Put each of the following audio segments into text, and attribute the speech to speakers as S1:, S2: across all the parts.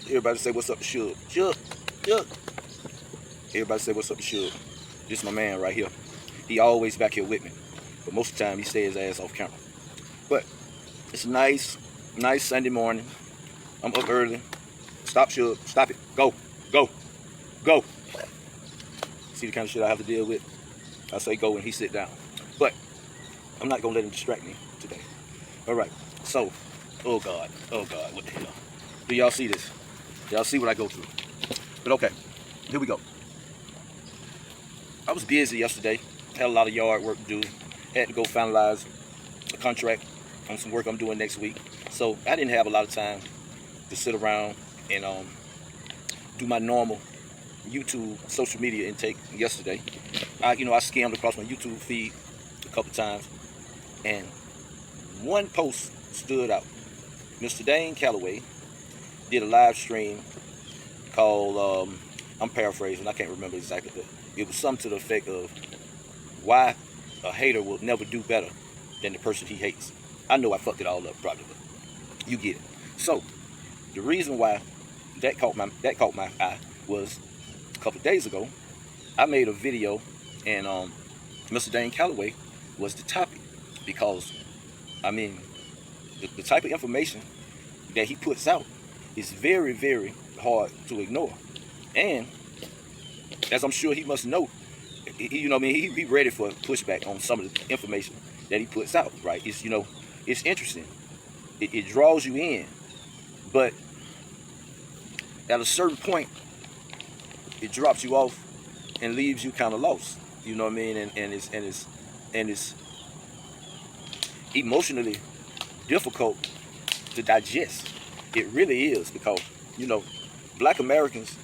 S1: Everybody say what's up to Suge. Suge. Suge. Everybody say what's up to Suge. This is my man right here. He always back here with me. But most of the time he stays his ass off camera. But it's a nice Sunday morning. I'm up early. Stop, Suge. Stop it. Go. Go. Go. See the kind of shit I have to deal with? I say go and he sit down. But I'm not going to let him distract me today. Alright. So, oh God, what the hell? Do y'all see this? Y'all see what I go through? But okay, here we go. I was busy yesterday. Had a lot of yard work to do. Had to go finalize a contract on some work I'm doing next week. So I didn't have a lot of time to sit around and do my normal YouTube social media intake yesterday. I skimmed across my YouTube feed a couple times, and one post stood out. Mr. Dane Calloway did a live stream called, I'm paraphrasing, I can't remember exactly, but it was something to the effect of why a hater will never do better than the person he hates. I know I fucked it all up probably, but you get it. So the reason why that caught my eye was a couple of days ago I made a video, and Mr. Dane Calloway was the topic, because I mean the type of information that he puts out is very, very hard to ignore. And as I'm sure he must know, he ready for pushback on some of the information that he puts out, right? It's interesting. It draws you in, but at a certain point, it drops you off and leaves you kind of lost. You know what I mean? And it's emotionally difficult to digest. It really is, because black Americans,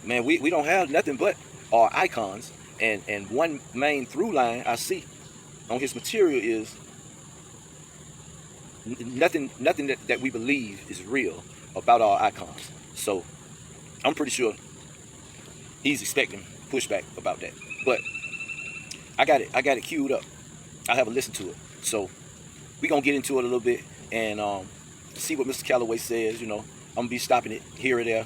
S1: man, we don't have nothing but our icons, and one main through line I see on his material is nothing that we believe is real about our icons. So I'm pretty sure he's expecting pushback about that. But I got it queued up. I haven't listened to it. So we're gonna get into it a little bit and see what Mr. Calloway says. I'm gonna be stopping it here or there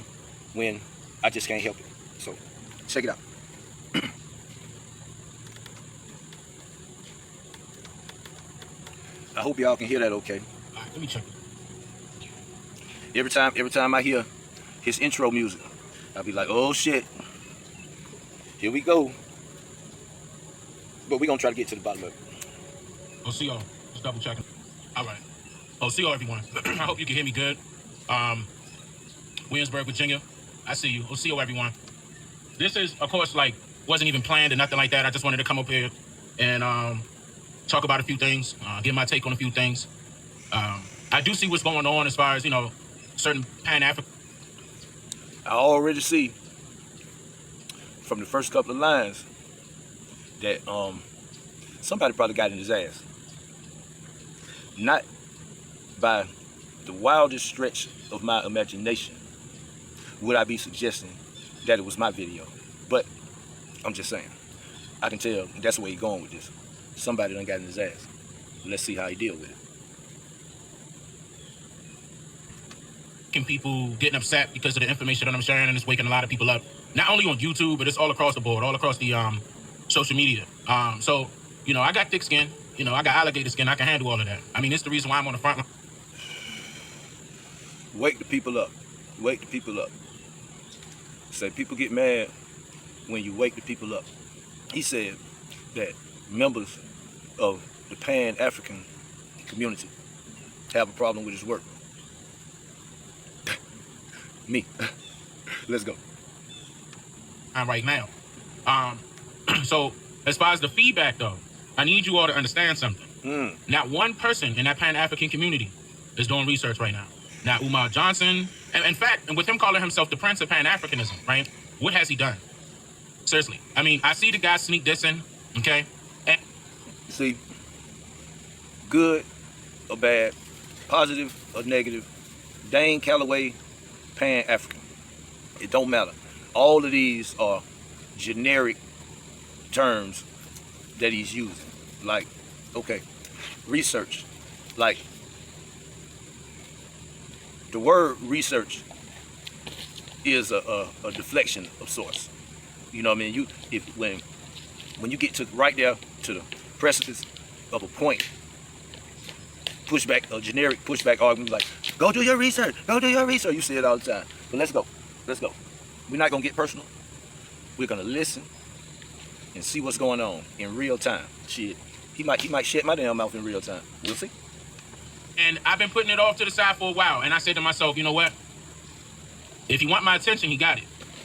S1: when I just can't help it. So check it out. I hope y'all can hear that okay.
S2: All right, let me check it.
S1: Every time I hear his intro music, I'll be like, oh shit, here we go. But we're gonna try to get to the bottom of it.
S2: OCO, just double checking. All right. OCO, everyone. I hope you can hear me good. Williamsburg, Virginia. I see you. OCO, everyone. This is, of course, wasn't even planned and nothing like that. I just wanted to come up here and talk about a few things, give my take on a few things. I do see what's going on as far as, certain Pan-African.
S1: I already see from the first couple of lines that somebody probably got in his ass. Not by the wildest stretch of my imagination would I be suggesting that it was my video. But I'm just saying, I can tell that's where he's going with this. Somebody done got in his ass. Let's see how he deal with it.
S2: People getting upset because of the information that I'm sharing, and it's waking a lot of people up. Not only on YouTube, but it's all across the board, all across the social media. So, I got thick skin. I got alligator skin. I can handle all of that. I mean, it's the reason why I'm on the front line.
S1: Wake the people up. Wake the people up. Say people get mad when you wake the people up. He said that members of the Pan-African community have a problem with his work. Me. Let's go.
S2: Right now. So as far as the feedback though, I need you all to understand something. Not one person in that Pan-African community is doing research right now. Now Umar Johnson, and in fact, and with him calling himself the Prince of Pan-Africanism, right? What has he done? Seriously. I mean, I see the guy sneak dissing, okay? And
S1: see, good or bad, positive or negative, Dane Calloway, Pan-African. It don't matter. All of these are generic terms that he's using. Like, okay, research. Like, the word research is a deflection of sorts. You know what I mean? When you get to right there to the precipice of a point, pushback, a generic pushback argument like, go do your research, go do your research. You say it all the time. But let's go. We're not gonna get personal. We're gonna listen and see what's going on in real time. Shit. He might shut my damn mouth in real time. We'll see.
S2: And I've been putting it off to the side for a while. And I said to myself, you know what? If he want my attention, he got it.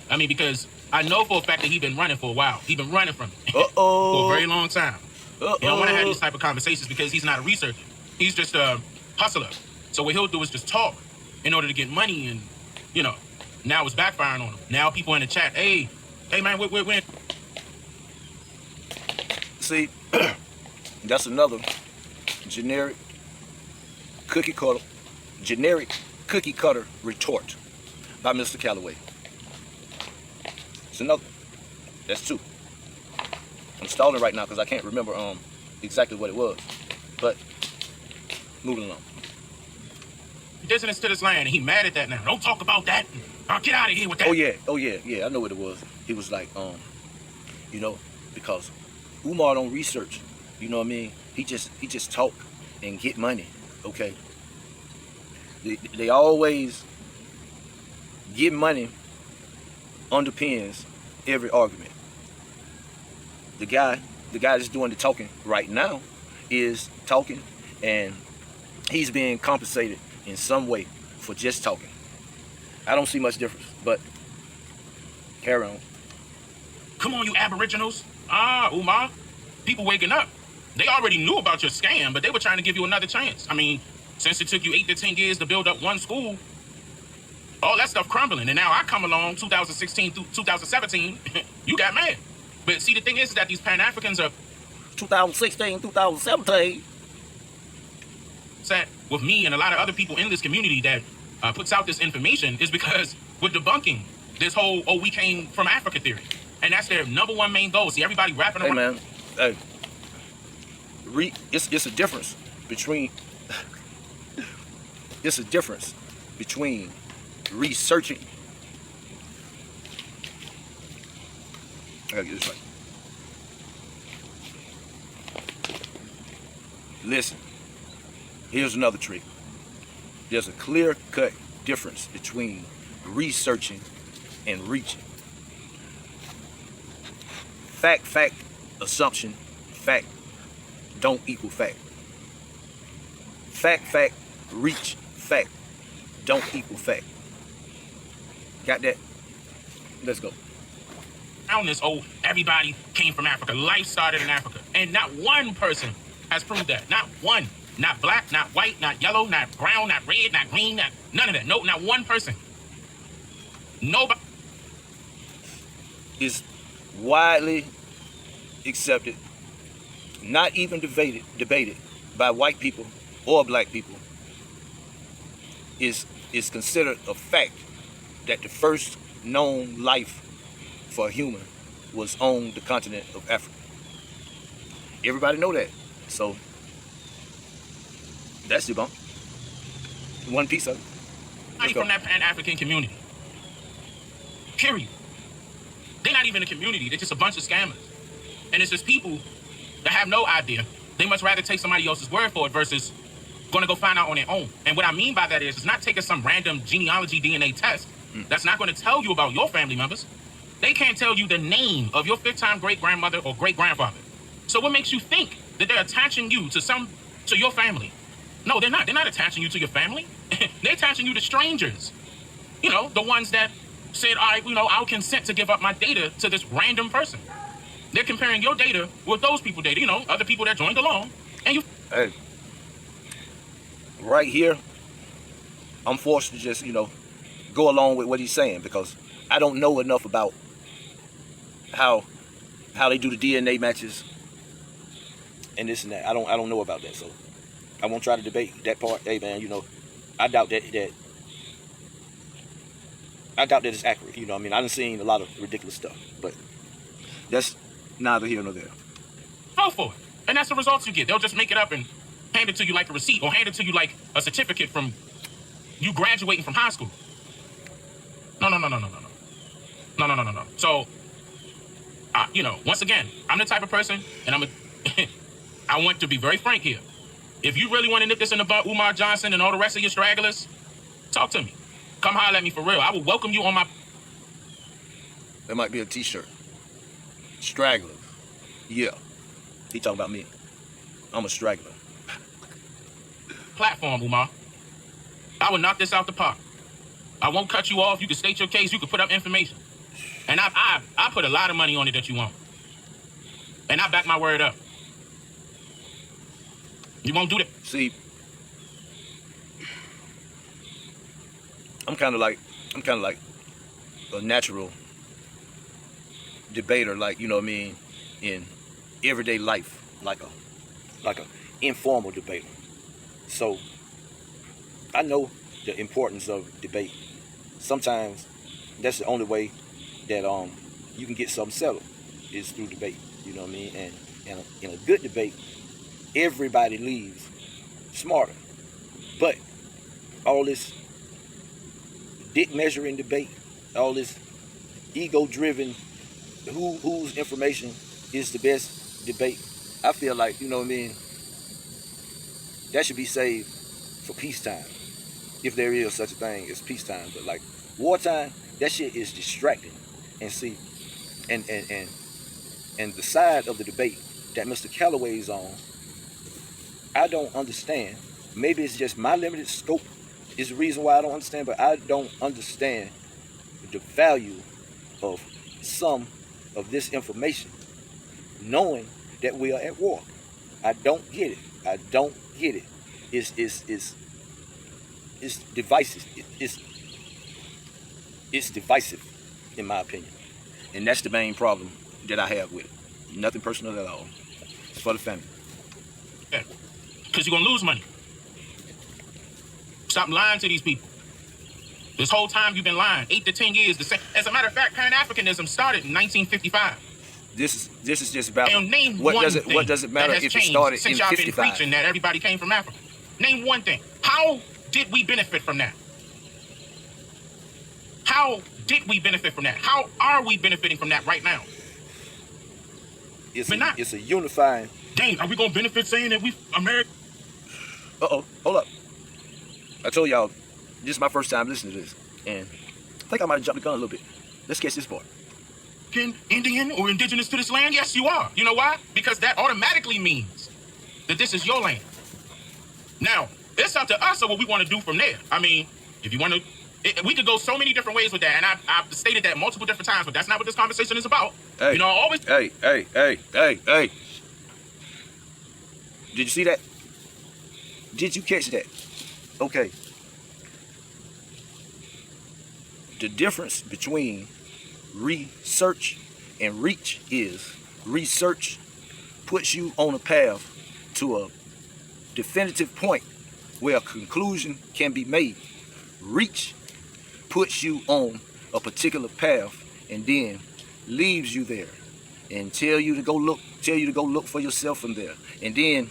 S2: I mean, because I know for a fact that he's been running for a while. He's been running from me for a very long time. You don't want to have these type of conversations because he's not a researcher. He's just a hustler. So what he'll do is just talk in order to get money. And, you know, now it's backfiring on him. Now people in the chat, hey man, when?
S1: See, that's another generic cookie cutter retort by Mr. Calloway. It's another. That's two. I'm stalling right now because I can't remember exactly what it was. But moving along.
S2: Business to this land, and he mad at that now. Don't talk about that. I'll get out of here with that.
S1: Oh yeah. I know what it was. He was like, you know, because Umar don't research. You know what I mean? He just talk and get money. Okay. They always get money underpins every argument. The guy that's doing the talking right now is talking, and he's being compensated in some way for just talking. I don't see much difference, but carry on.
S2: Come on, you aboriginals. Umar, people waking up. They already knew about your scam, but they were trying to give you another chance. I mean, since it took you 8 to 10 years to build up one school, all that stuff crumbling. And now I come along 2016 through 2017, you got mad. But see, the thing is that these Pan-Africans are
S1: 2016, 2017.
S2: Sat with me and a lot of other people in this community that puts out this information is because we're debunking this whole, we came from Africa theory. And that's their number one main goal. See, everybody rapping around.
S1: Hey, man. Hey. It's a difference between researching. I gotta get this right. Listen, here's another trick. There's a clear-cut difference between researching and reaching. Fact, assumption, fact don't equal fact. Fact, reach, fact don't equal fact. Got that? Let's go.
S2: On this, everybody came from Africa. Life started in Africa. And not one person has proved that. Not one. Not black, not white, not yellow, not brown, not red, not green, none of that. No, not one person. Nobody.
S1: Is widely accepted, not even debated by white people or black people, is considered a fact that the first known life for a human was on the continent of Africa. Everybody know that. So that's debunked. One piece of it.
S2: Anybody from that Pan-African community. Period. They're not even a community. They're just a bunch of scammers. And it's just people that have no idea. They much rather take somebody else's word for it versus going to go find out on their own. And what I mean by that is it's not taking some random genealogy DNA test that's not going to tell you about your family members. They can't tell you the name of your fifth-time great-grandmother or great-grandfather. So what makes you think that they're attaching you to your family? No, they're not. They're not attaching you to your family. They're attaching you to strangers. You know, the ones that said, all right, I'll consent to give up my data to this random person. They're comparing your data with those people's data, other people that joined along. And you...
S1: Hey, right here, I'm forced to just, go along with what he's saying because I don't know enough about how they do the DNA matches and this and that. I don't know about that, so I won't try to debate that part. Hey man, I doubt that it's accurate. I done seen a lot of ridiculous stuff, but that's neither here nor there.
S2: Go for it, and that's the results you get. They'll just make it up and hand it to you like a receipt, or hand it to you like a certificate from you graduating from high school. No. No. So, once again, I'm the type of person, and I want to be very frank here. If you really want to nip this in the butt, Umar Johnson and all the rest of your stragglers, talk to me. Come holler at me for real. I will welcome you on my...
S1: That might be a t-shirt. Stragglers. Yeah. He talking about me. I'm a straggler.
S2: platform, Umar. I will knock this out the park. I won't cut you off. You can state your case. You can put up information. And I put a lot of money on it that you won't. And I back my word up. You won't do that.
S1: See, I'm kind of like a natural debater, like, you know what I mean, in everyday life, like a informal debater. So I know the importance of debate. Sometimes that's the only way that you can get something settled is through debate. You know what I mean? And in a good debate, everybody leaves smarter. But all this dick measuring debate, all this ego-driven, whose information is the best debate, I feel like, you know what I mean, that should be saved for peacetime, if there is such a thing as peacetime. But like wartime, that shit is distracting. And see, and the side of the debate that Mr. Calloway's on, I don't understand. Maybe it's just my limited scope is the reason why I don't understand, but I don't understand the value of some of this information, knowing that we are at war. I don't get it. I don't get it. It's divisive. It's divisive, in my opinion. And that's the main problem that I have with it. Nothing personal at all. It's for the family.
S2: Yeah. Because you're going to lose money. Stop lying to these people. This whole time you've been lying. 8 to 10 years. As a matter of fact, Pan-Africanism started in 1955.
S1: This is just about
S2: and name
S1: what
S2: one
S1: does it matter if it started in
S2: since y'all been
S1: 55?
S2: preaching that everybody came from Africa. Name one thing. How did we benefit from that? How did we benefit from that? How are we benefiting from that right now?
S1: It's a unifying.
S2: Dang, are we gonna benefit saying that we American?
S1: Hold up. I told y'all this is my first time listening to this, and I think I might have jumped the gun a little bit. Let's catch this part.
S2: Indian or indigenous to this land? Yes, you are. You know why? Because that automatically means that this is your land. Now, it's up to us or what we want to do from there. I mean, if you want to, we could go so many different ways with that, and I've stated that multiple different times, but that's not what this conversation is about.
S1: Hey,
S2: you know, always.
S1: Hey. Did you see that? Did you catch that? Okay. The difference between research and reach is research puts you on a path to a definitive point where a conclusion can be made. Reach puts you on a particular path and then leaves you there and tell you to go look for yourself from there. And then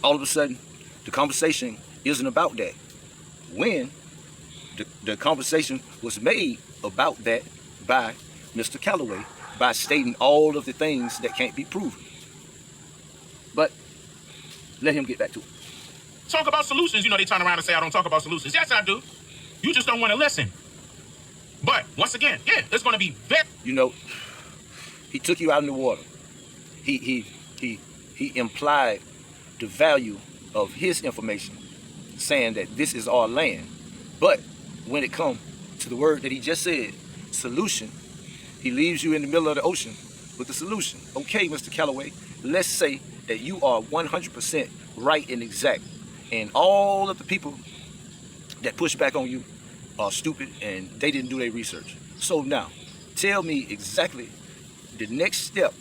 S1: all of a sudden the conversation isn't about that. When the conversation was made about that by Mr. Calloway by stating all of the things that can't be proven. But let him get back to it.
S2: Talk about solutions. You know, they turn around and say, I don't talk about solutions. Yes, I do. You just don't want to listen. But once again, yeah, there's going to be
S1: You know, he took you out in the water. He implied the value of his information, saying that this is our land. But when it comes to the word that he just said, solution, he leaves you in the middle of the ocean with the solution. Okay, Mr. Calloway, let's say that you are 100% right and exact, and all of the people that push back on you are stupid and they didn't do their research. So now, tell me exactly the next step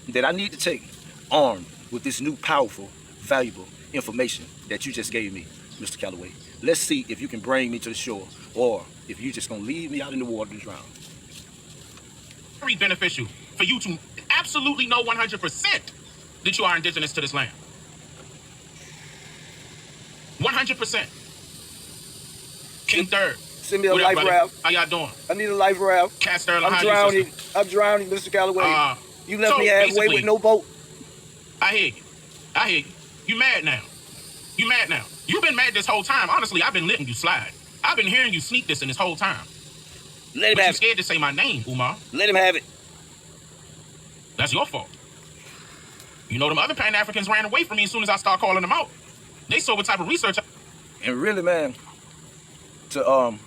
S1: that I need to take armed with this new powerful, valuable information that you just gave me, Mr. Calloway. Let's see if you can bring me to the shore or if you're just going to leave me out in the water to drown.
S2: Very beneficial for you to absolutely know 100% that you are indigenous to this land. 100%. King third.
S1: Send me a
S2: What up,
S1: life
S2: brother?
S1: raft.
S2: How y'all doing?
S1: I need a life raft.
S2: Cat Sterling,
S1: I'm
S2: how you,
S1: drowning.
S2: sister?
S1: I'm drowning, Mr. Calloway. You left
S2: So
S1: me halfway
S2: basically,
S1: with no boat.
S2: I hear you. I hear you. You mad now. You mad now. You've been mad this whole time. Honestly, I've been letting you slide. I've been hearing you sneak this in this whole time.
S1: Let him
S2: But
S1: have
S2: you scared to say my name, Umar.
S1: Let him have it.
S2: That's your fault. You know, them other Pan-Africans ran away from me as soon as I started calling them out. They saw what type of research.
S1: And really, man, to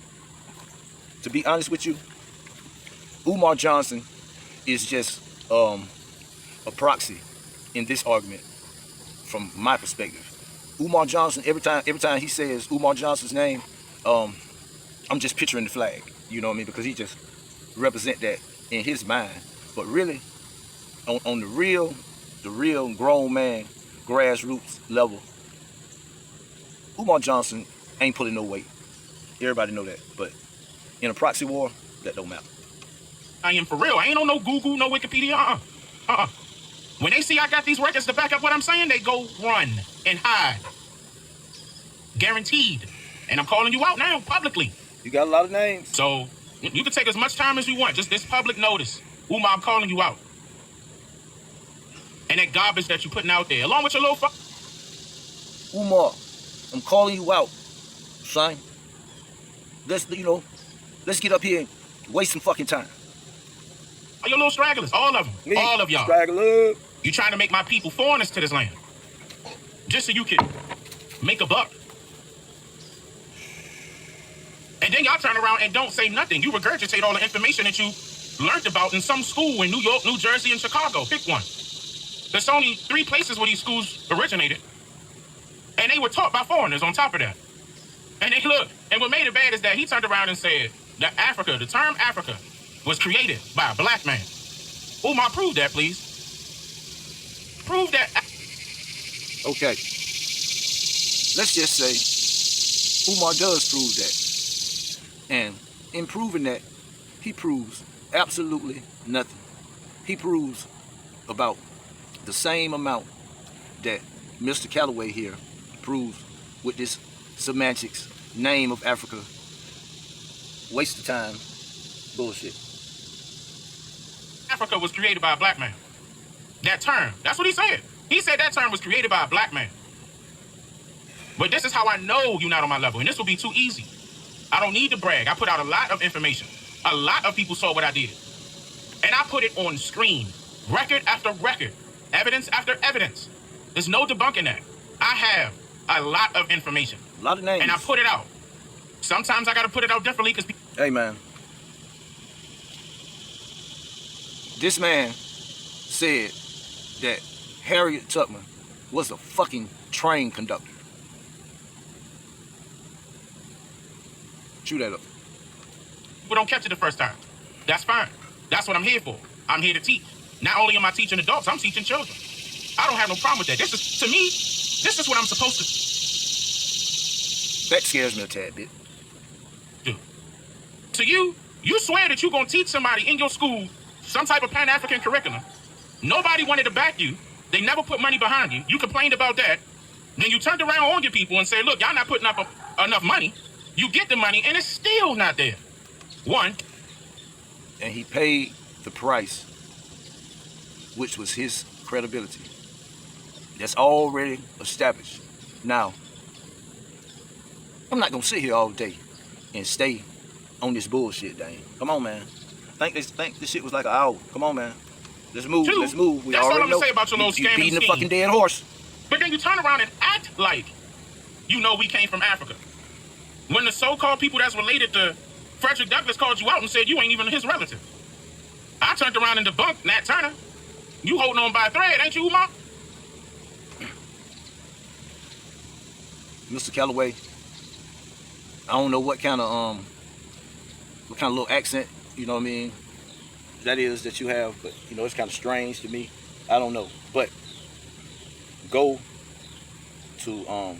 S1: be honest with you, Umar Johnson is just a proxy in this argument from my perspective. Umar Johnson, every time he says Umar Johnson's name, I'm just picturing the flag. You know what I mean? Because he just represent that in his mind. But really, on the real grown man, grassroots level, Umar Johnson ain't pulling no weight. Everybody know that. But in a proxy war, that don't matter.
S2: I am for real. I ain't on no Google, no Wikipedia. When they see I got these records to back up what I'm saying, they go run and hide. Guaranteed. And I'm calling you out now, publicly.
S1: You got a lot of names.
S2: So, you can take as much time as you want. Just this public notice. Umar, I'm calling you out. And that garbage that you putting out there, along with your little
S1: Umar, I'm calling you out, son. Let's get up here and waste some fucking time.
S2: your little stragglers, all of them.
S1: Me,
S2: all of y'all.
S1: Straggler.
S2: You trying to make my people foreigners to this land. Just so you can make a buck. And then y'all turn around and don't say nothing. You regurgitate all the information that you learned about in some school in New York, New Jersey, and Chicago. Pick one. There's only 3 places where these schools originated. And they were taught by foreigners on top of that. And they look, and what made it bad is that he turned around and said that Africa, the term Africa, was created by a black man. Umar, prove that, please. Prove that.
S1: Okay. Let's just say Umar does prove that. And in proving that, he proves absolutely nothing. He proves about the same amount that Mr. Calloway here proves with this semantics, name of Africa, waste of time, bullshit.
S2: Africa was created by a black man. That term, that's what he said. He said that term was created by a black man. But this is how I know you're not on my level, and this will be too easy. I don't need to brag. I put out a lot of information. A lot of people saw what I did. And I put it on screen, record after record, evidence after evidence. There's no debunking that. I have a lot of information.
S1: A lot of names.
S2: And I put it out. Sometimes I got to put it out differently because
S1: Hey, man. This man said that Harriet Tubman was a fucking train conductor. Chew that up.
S2: people don't catch it the first time. That's fine. That's what I'm here for. I'm here to teach. Not only am I teaching adults, I'm teaching children. I don't have no problem with that. This is, to me, this is what I'm supposed to
S1: That scares me a tad bit.
S2: do. To you, you swear that you're going to teach somebody in your school some type of Pan-African curriculum. Nobody wanted to back you. They never put money behind you. You complained about that. Then you turned around on your people and said, look, y'all not putting up enough money. You get the money, and it's still not there. One.
S1: And he paid the price, which was his credibility. That's already established. Now, I'm not going to sit here all day and stay on this bullshit, Dane. Come on, man. Think this shit was like an hour. Come on, man. Let's move.
S2: Two,
S1: Let's move. We
S2: that's all
S1: already
S2: I'm gonna
S1: know.
S2: say about your little
S1: You
S2: scamming
S1: beating the
S2: scheme.
S1: fucking dead horse.
S2: But then you turn around and act like you know we came from Africa. When the so-called people that's related to Frederick Douglass called you out and said you ain't even his relative. I turned around and debunked Nat Turner. You holding on by a thread, ain't you, Umar?
S1: Mr. Calloway, I don't know what kind of little accent, you know what I mean, that is that you have, but you know, it's kind of strange to me. I don't know. But go to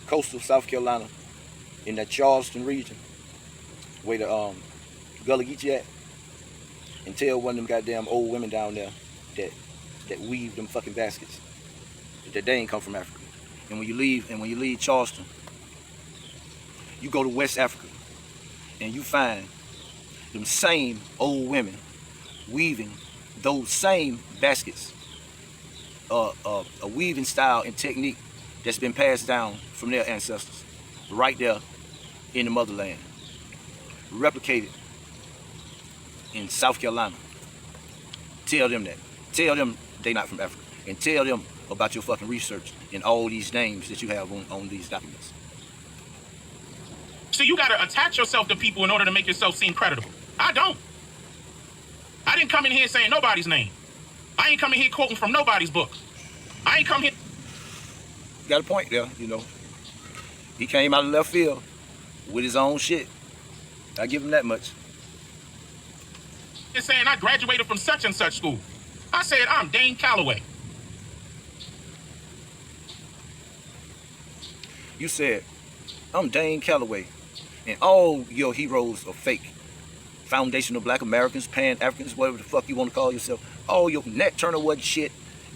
S1: coastal South Carolina in that Charleston region where the Gullah Geechee at, and tell one of them goddamn old women down there that weave them fucking baskets that they ain't come from Africa. And when you leave Charleston, you go to West Africa. and you find them same old women weaving those same baskets, a weaving style and technique that's been passed down from their ancestors, right there in the motherland, replicated in South Carolina. Tell them that. Tell them they not from Africa, and tell them about your fucking research and all these names that you have on these documents.
S2: So you gotta attach yourself to people in order to make yourself seem credible. I don't. I didn't come in here saying nobody's name. I ain't coming here quoting from nobody's book. I ain't come here.
S1: Got a point there, you know. He came out of left field with his own shit. I give him that much.
S2: Just saying I graduated from such and such school. I said I'm Dane Calloway.
S1: You said, I'm Dane Calloway, and all your heroes are fake. Foundational Black Americans, Pan-Africans, whatever the fuck you want to call yourself. All your Nat Turner wasn't shit,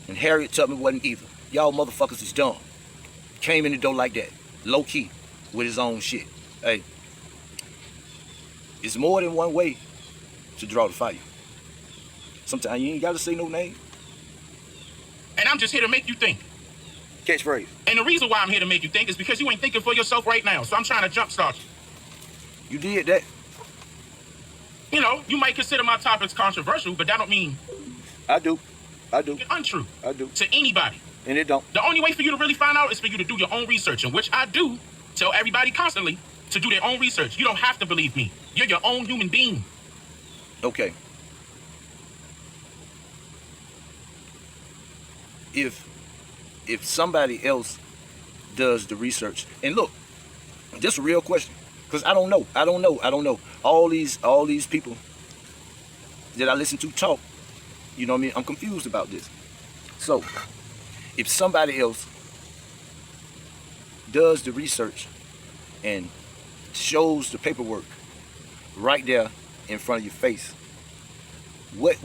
S1: and Harriet Tubman wasn't either. Y'all motherfuckers is dumb. Came in the door like that, low key, with his own shit. Hey, it's more than one way to draw the fire. Sometimes you ain't got to say no name.
S2: And I'm just here to make you think.
S1: Catchphrase.
S2: And the reason why I'm here to make you think is because you ain't thinking for yourself right now. So I'm trying to jumpstart you.
S1: You did that.
S2: You know, you might consider my topics controversial, but that don't mean
S1: I do.
S2: untrue.
S1: I do.
S2: To anybody.
S1: And it don't.
S2: The only way for you to really find out is for you to do your own research, in which I do tell everybody constantly to do their own research. You don't have to believe me. You're your own human being.
S1: Okay. If somebody else does the research, and look, just a real question, because I don't know. All these people that I listen to talk, you know what I mean? I'm confused about this. So, if somebody else does the research and shows the paperwork right there in front of your face, what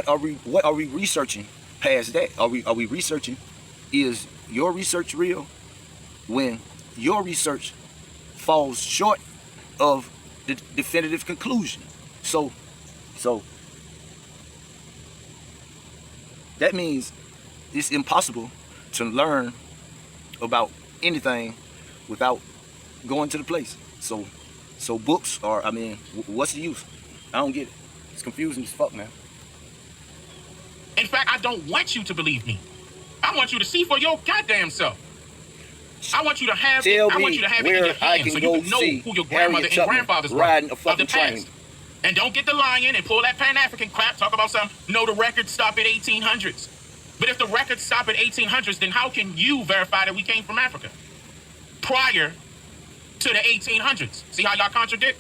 S1: are we researching past that? Are we researching, is your research real, when your research falls short of the definitive conclusion? So that means it's impossible to learn about anything without going to the place. So books are, I mean, what's the use? I don't get it. It's confusing as fuck, man.
S2: In fact, I don't want you to believe me. I want you to see for your goddamn self. I want you to have it. I want you to have it in your hand so you can know who your grandmother and grandfathers were
S1: riding a
S2: of
S1: fucking
S2: the past.
S1: train.
S2: And don't get the lying and pull that Pan-African crap, talk about something. No, the records stop at 1800s. But if the records stop at 1800s, then how can you verify that we came from Africa prior to the 1800s? See how y'all contradict?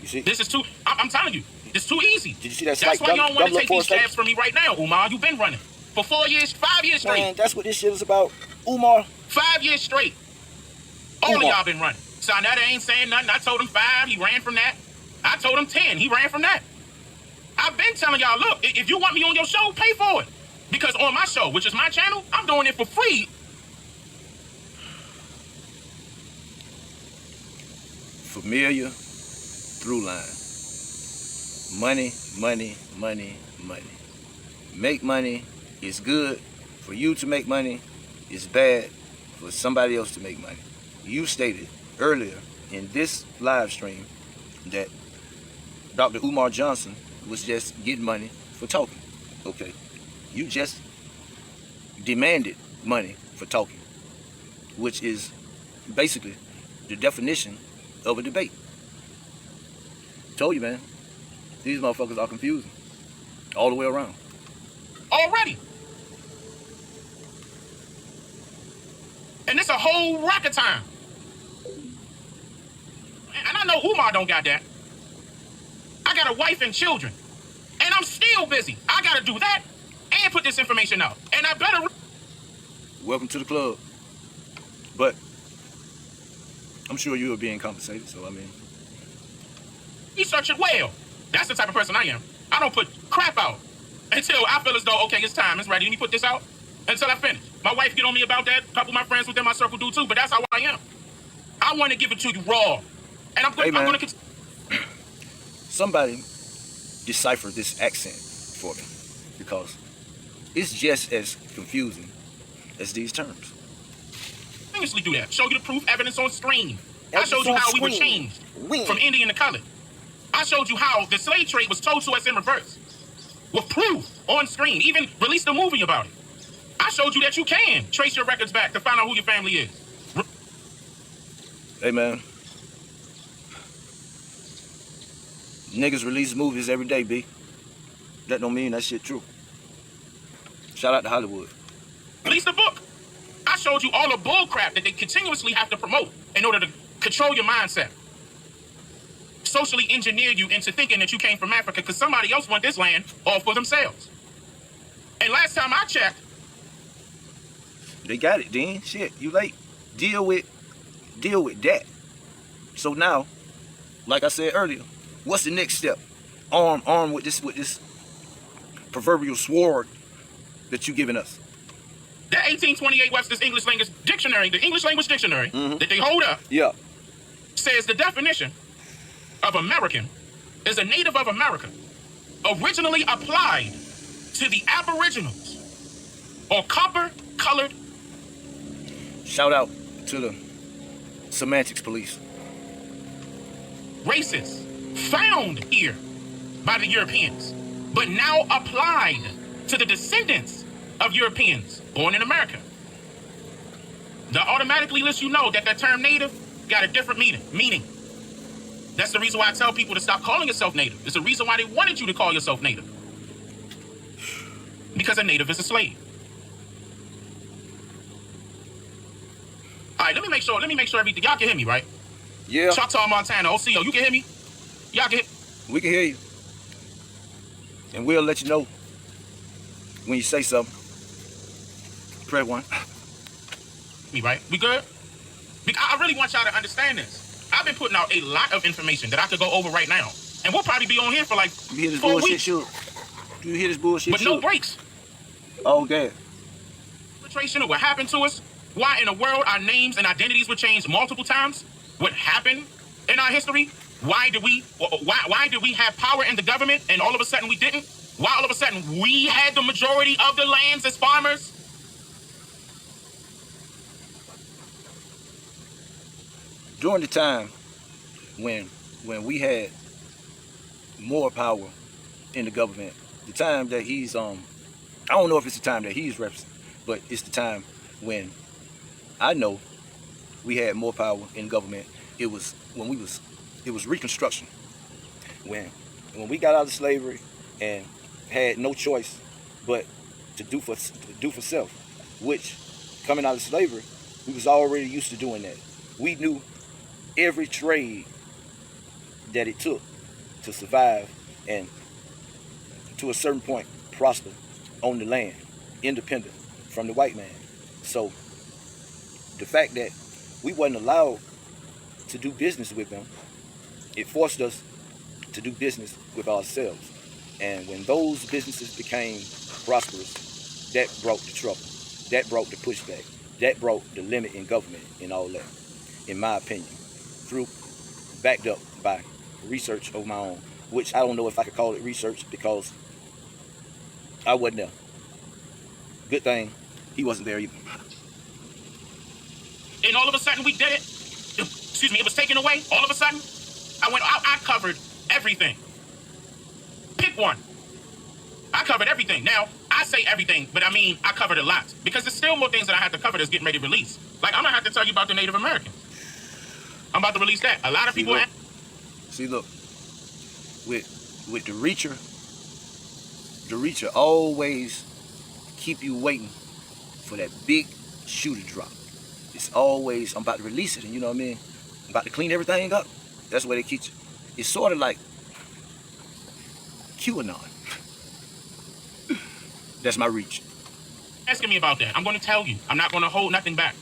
S1: You see?
S2: This is too, I'm telling you, it's too easy.
S1: Did you see that?
S2: That's why you don't want to
S1: double
S2: take
S1: up
S2: these jabs from me right now, Umar. You've been running for 4 years, 5 years straight.
S1: Man, that's what this shit is about. Umar.
S2: 5 years straight. All of
S1: Umar.
S2: y'all been running. Sarnetta ain't saying nothing. I told him 5. He ran from that. I told him 10. He ran from that. I've been telling y'all, look, if you want me on your show, pay for it. Because on my show, which is my channel, I'm doing it for free.
S1: Familiar through line. Money, money, money, money. Make money is good. For you to make money is bad for somebody else to make money. You stated earlier in this live stream that Dr. Umar Johnson was just getting money for talking. Okay. You just demanded money for talking, which is basically the definition of a debate. Told you, man. These motherfuckers are confusing all the way around.
S2: Already. And it's a whole rocket time. And I know Umar don't got that. I got a wife and children. And I'm still busy. I gotta do that and put this information out. And I better...
S1: Welcome to the club. But I'm sure you are being compensated, so I mean...
S2: research it well. That's the type of person I am. I don't put crap out until I feel as though, okay, it's time, it's ready. Let me put this out until I finish. My wife get on me about that. A couple of my friends within my circle do too, but that's how I am. I want to give it to you raw. And I'm going to...
S1: Somebody decipher this accent for me, because it's just as confusing as these terms.
S2: Continuously do that. Show you the proof, evidence on screen. I showed you how we were changed from Indian to colored. I showed you how the slave trade was told to us in reverse. With proof on screen. Even released a movie about it. I showed you that you can trace your records back to find out who your family is.
S1: Hey, man. Niggas release movies every day, B. That don't mean that shit true. Shout out to Hollywood.
S2: Release the book. I showed you all the bull crap that they continuously have to promote in order to control your mindset. Socially engineer you into thinking that you came from Africa because somebody else want this land all for themselves. And last time I checked,
S1: they got it, Dean. Shit, you late. Deal with that. So now, like I said earlier, what's the next step? Armed with this proverbial sword that you giving us.
S2: The 1828 Webster's English Language Dictionary, the English Language Dictionary that they hold up, says the definition of American is a native of America, originally applied to the Aboriginals or copper-colored.
S1: Shout out to the semantics police.
S2: Races found here by the Europeans, but now applied to the descendants of Europeans born in America. That automatically lets you know that that term native got a different meaning. That's the reason why I tell people to stop calling yourself native. It's the reason why they wanted you to call yourself native. Because a native is a slave. All right, let me make sure everything, y'all can hear me, right?
S1: Yeah.
S2: Choctaw, Montana, OCO, you can hear me? Y'all can hear?
S1: We can hear you. And we'll let you know when you say something. Press 1.
S2: Me, right? We good? I really want y'all to understand this. I've been putting out a lot of information that I could go over right now. And we'll probably be on here for like 4 weeks.
S1: You hear this bullshit?
S2: But no breaks.
S1: Oh, God.
S2: Of what happened to us, why in the world our names and identities were changed multiple times, what happened in our history, why did we have power in the government and all of a sudden we didn't? Why all of a sudden we had the majority of the lands as farmers?
S1: During the time when we had more power in the government, the time that he's I don't know if it's the time that he's representing, but it's the time when I know we had more power in government. It was Reconstruction. When we got out of slavery and had no choice but to do for self, which coming out of slavery, we was already used to doing that. We knew every trade that it took to survive and to a certain point prosper on the land, independent from the white man. So the fact that we wasn't allowed to do business with them, it forced us to do business with ourselves. And when those businesses became prosperous, that brought the trouble, that brought the pushback, that brought the limit in government and all that, in my opinion, backed up by research of my own, which I don't know if I could call it research because I wasn't there. Good thing he wasn't there either.
S2: And all of a sudden we did it. Excuse me, it was taken away. All of a sudden, I covered everything. Pick one. I covered everything. Now, I say everything, but I mean I covered a lot. Because there's still more things that I have to cover that's getting ready to release. Like, I'm going to have to tell you about the Native Americans. I'm about to release that. A lot of people...
S1: Look. With the Reacher always keep you waiting for that big shoe to drop. It's always, I'm about to release it, and you know what I mean? I'm about to clean everything up. That's where they keep you. It's sort of like QAnon. That's my reach.
S2: Asking me about that. I'm going to tell you. I'm not going to hold nothing back.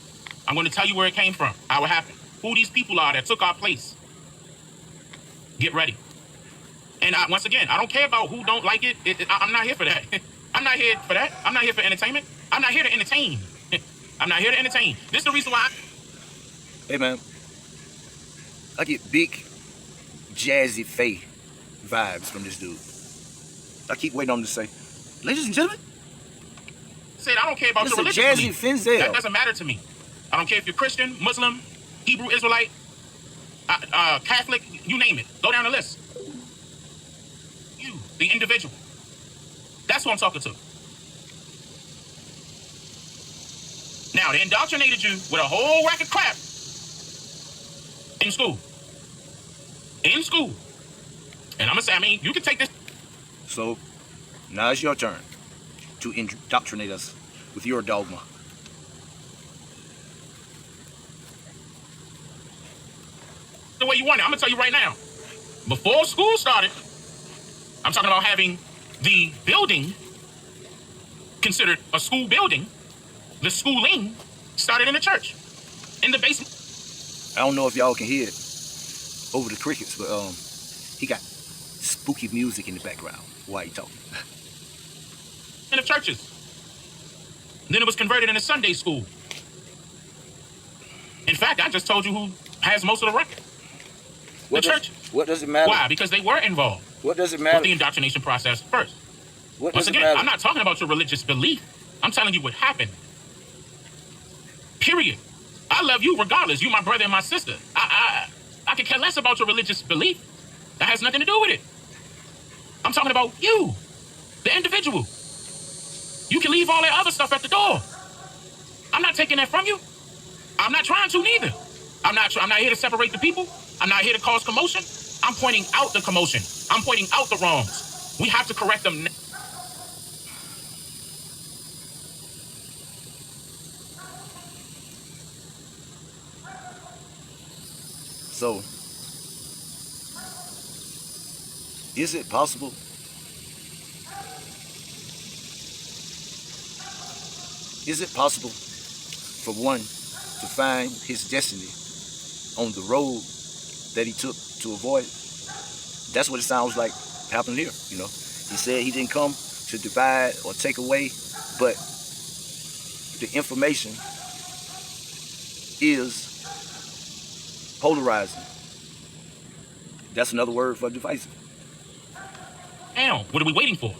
S2: I'm going to tell you where it came from, how it happened, who these people are that took our place. Get ready. And once again, I don't care about who don't like it. I'm not here for that. I'm not here for that. I'm not here for entertainment. I'm not here to entertain. I'm not here to entertain. This is the reason why.
S1: Hey, man. I get big, jazzy Faye vibes from this dude. I keep waiting on him to say, ladies and gentlemen,
S2: Said, I don't care about your religious
S1: Jazzy
S2: belief.
S1: Finzel.
S2: That doesn't matter to me. I don't care if you're Christian, Muslim, Hebrew, Israelite, Catholic, you name it. Go down the list. You, the individual. That's who I'm talking to. Now, they indoctrinated you with a whole rack of crap in school. In school. And I'm going to say, I mean, you can take this.
S1: So, now it's your turn to indoctrinate us with your dogma.
S2: The way you want it. I'm going to tell you right now. Before school started, I'm talking about having the building considered a school building. The schooling started in the church, in the basement.
S1: I don't know if y'all can hear it over the crickets, but he got spooky music in the background while he talking.
S2: In the churches. Then it was converted into Sunday school. In fact, I just told you who has most of the record. The church.
S1: What does it matter?
S2: Why? Because they were involved.
S1: What does it matter?
S2: With the indoctrination process first.
S1: What
S2: Once
S1: does
S2: again,
S1: it matter?
S2: I'm not talking about your religious belief. I'm telling you what happened. Period. I love you regardless. You my brother and my sister. I could care less about your religious belief. That has nothing to do with it. I'm talking about you, the individual. You can leave all that other stuff at the door. I'm not taking that from you. I'm not trying to neither. I'm not here to separate the people. I'm not here to cause commotion. I'm pointing out the commotion. I'm pointing out the wrongs. We have to correct them.
S1: So, is it possible for one to find his destiny on the road that he took to avoid it? That's what it sounds like happened here, you know. He said he didn't come to divide or take away, but the information is polarizing. That's another word for divisive.
S2: Now, what are we waiting for?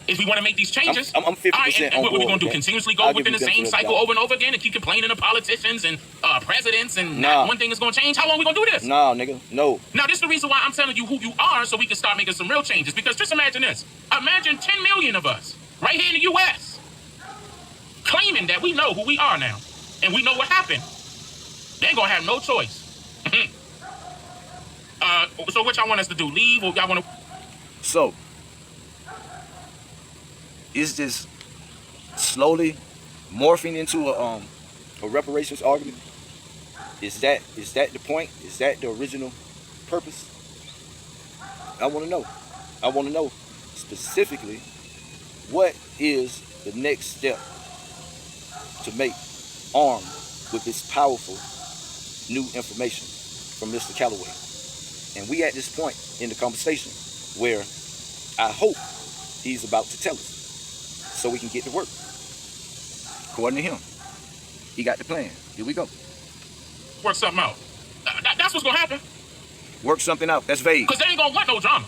S2: If we want to make these changes,
S1: I'm 50%
S2: all right, and
S1: on
S2: what are we
S1: board
S2: going to do?
S1: with that.
S2: Continuously go
S1: I'll
S2: within the
S1: give you
S2: same
S1: that
S2: cycle
S1: doubt.
S2: over and over again and keep complaining to politicians and presidents and
S1: Nah.
S2: not one thing is going to change? How long are we going to do this?
S1: Nah, nigga, no.
S2: Now, this is the reason why I'm telling you who you are so we can start making some real changes. Because just imagine this. Imagine 10 million of us right here in the U.S. claiming that we know who we are now and we know what happened. They ain't going to have no choice. So what y'all want us to do? Leave or y'all want to...
S1: So, is this slowly morphing into a reparations argument? Is that the point? Is that the original purpose? I want to know. I want to know specifically what is the next step to make armed with this powerful new information from Mr. Calloway. And we at this point in the conversation where I hope he's about to tell us so we can get to work. According to him, he got the plan. Here we go.
S2: work something out? That's what's going to happen.
S1: Work something out. That's vague.
S2: Because they ain't going to want no drama.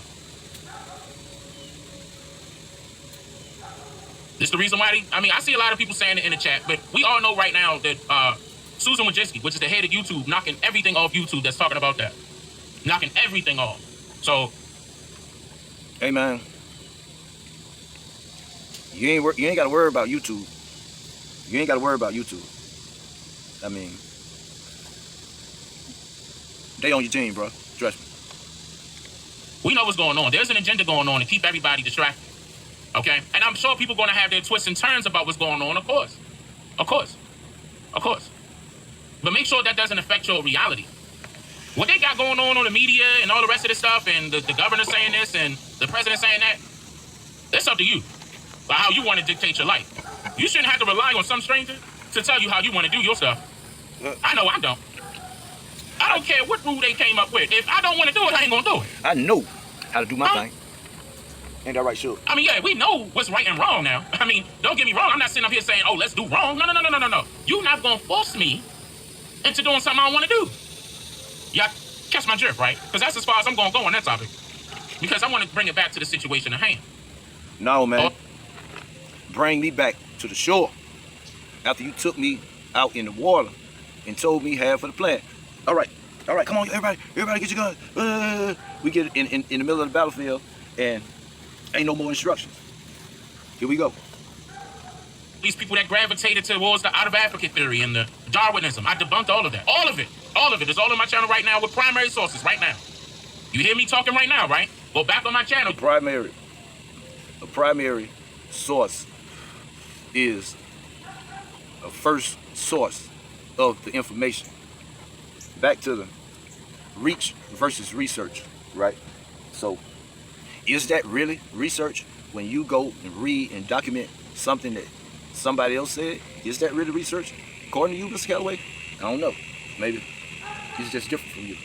S2: This the reason why I see a lot of people saying it in the chat, but we all know right now that Susan Wojcicki, which is the head of YouTube, knocking everything off YouTube that's talking about that. Knocking everything off. So,
S1: hey man, you ain't got to worry about YouTube. You ain't got to worry about YouTube. I mean, they on your team, bro. Trust me.
S2: we know what's going on. There's an agenda going on to keep everybody distracted. Okay? And I'm sure people are going to have their twists and turns about what's going on, of course. Of course. Of course. But make sure that doesn't affect your reality. What they got going on the media and all the rest of this stuff, and the governor saying this and the president saying that, it's up to you about how you want to dictate your life. You shouldn't have to rely on some stranger to tell you how you want to do your stuff. I know I don't. I don't care what rule they came up with. If I don't want to do it, I ain't going to do it.
S1: I know how to do my thing. Ain't that right, sure?
S2: I mean, yeah, we know what's right and wrong now. I mean, don't get me wrong. I'm not sitting up here saying, oh, let's do wrong. No. You're not going to force me into doing something I don't want to do. Y'all catch my drift, right? Because that's as far as I'm going to go on that topic. Because I want to bring it back to the situation at hand.
S1: No, man. Bring me back to the shore. After you took me out in the water and told me half of the plan. All right, come on, everybody get your guns. We get in the middle of the battlefield and ain't no more instructions. Here we go.
S2: These people that gravitated towards the out of Africa theory and the Darwinism, I debunked all of that. All of it. It's all on my channel right now with primary sources right now. You hear me talking right now, right? Go back on my channel.
S1: A primary source is a first source of the information. Back to the reach versus research, right? So, is that really research when you go and read and document something that somebody else said? Is that really research? According to you, Mr. Calloway? I don't know. Maybe it's just different from you.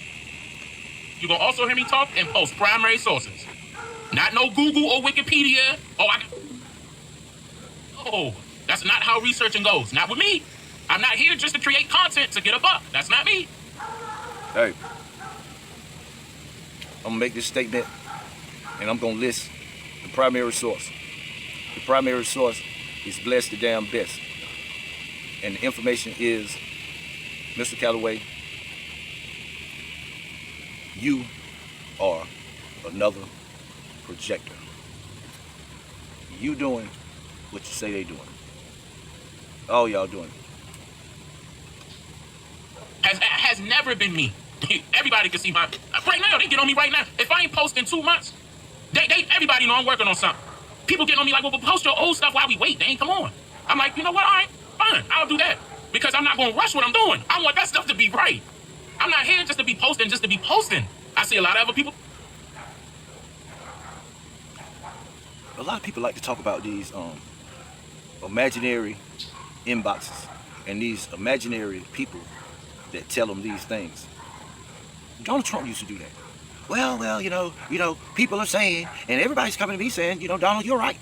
S2: You're going to also hear me talk and post primary sources. Not no Google or Wikipedia. Oh, that's not how researching goes. Not with me. I'm not here just to create content to get a buck. That's not me.
S1: Hey, I'm going to make this statement and I'm going to list the primary source. The primary source is Bless the Damn Best. And the information is, Mr. Calloway, you are another projector. You doing what you say they doing. All y'all doing.
S2: Has never been me. Everybody can see my... Right now, they get on me right now. If I ain't posting 2 months, everybody know I'm working on something. People get on me like, well, post your old stuff while we wait, Dane, come on. I'm like, you know what, all right, fine, I'll do that. Because I'm not going to rush what I'm doing. I want that stuff to be right. I'm not here just to be posting, I see a lot of other people.
S1: A lot of people like to talk about these imaginary inboxes and these imaginary people that tell them these things. Donald Trump used to do that. Well, you know, people are saying, and everybody's coming to me saying, you know, Donald, you're right.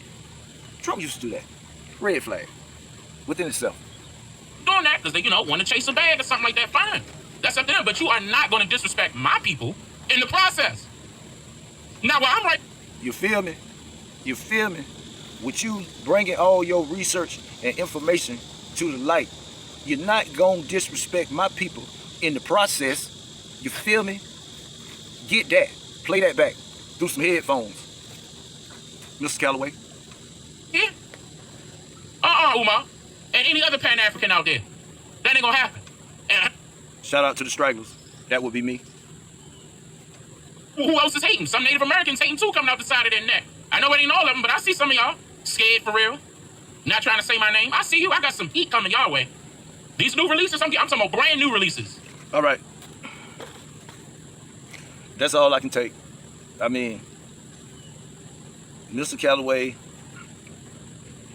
S1: Trump used to do that. Red flag within itself.
S2: Doing that because they, want to chase a bag or something like that, fine. That's up to them, but you are not going to disrespect my people in the process. Now, I'm right.
S1: You feel me? With you bringing all your research and information to the light, you're not going to disrespect my people in the process. You feel me? Get that. Play that back through some headphones. Mr. Calloway.
S2: Yeah. Umar. And any other Pan-African out there. That ain't gonna happen. And
S1: shout out to the Stragglers. That would be me.
S2: Who else is hating? Some Native Americans hating too, coming out the side of their neck. I know it ain't all of them, but I see some of y'all scared for real. Not trying to say my name. I see you. I got some heat coming y'all way. These new releases, I'm talking about brand new releases.
S1: All right. That's all I can take. I mean, Mr. Calloway,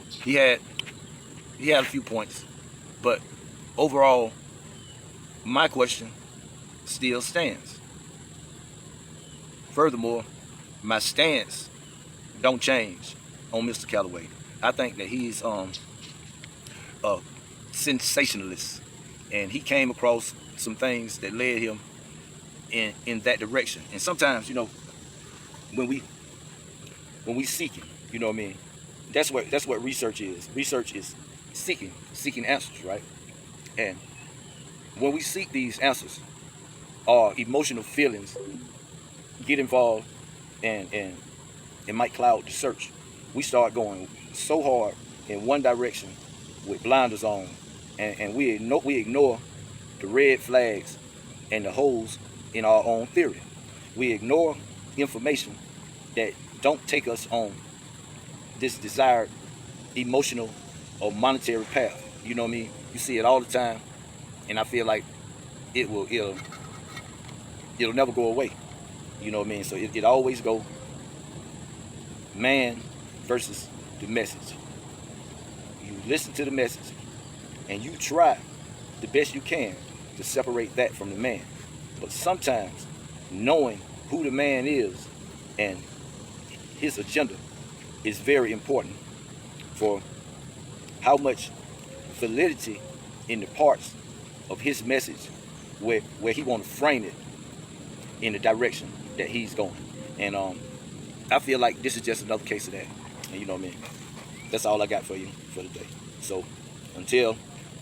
S1: he had a few points, but overall, my question still stands. Furthermore, my stance don't change on Mr. Calloway. I think that he's a sensationalist, and he came across some things that led him in that direction. And sometimes, when we seeking, you know what I mean? That's what research is. Research is seeking answers, right? And when we seek these answers, our emotional feelings get involved and it might cloud the search. We start going so hard in one direction with blinders on, and we ignore the red flags and the holes in our own theory. We ignore information that don't take us on this desired emotional or monetary path. You know what I mean? You see it all the time, and I feel like it'll never go away. You know what I mean? So it always go man versus the message. You listen to the message and you try the best you can to separate that from the man. But sometimes knowing who the man is and his agenda is very important for how much validity in the parts of his message where he want to frame it in the direction that he's going. And I feel like this is just another case of that. And you know what I mean? That's all I got for you for today. So until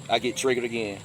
S1: I get triggered again,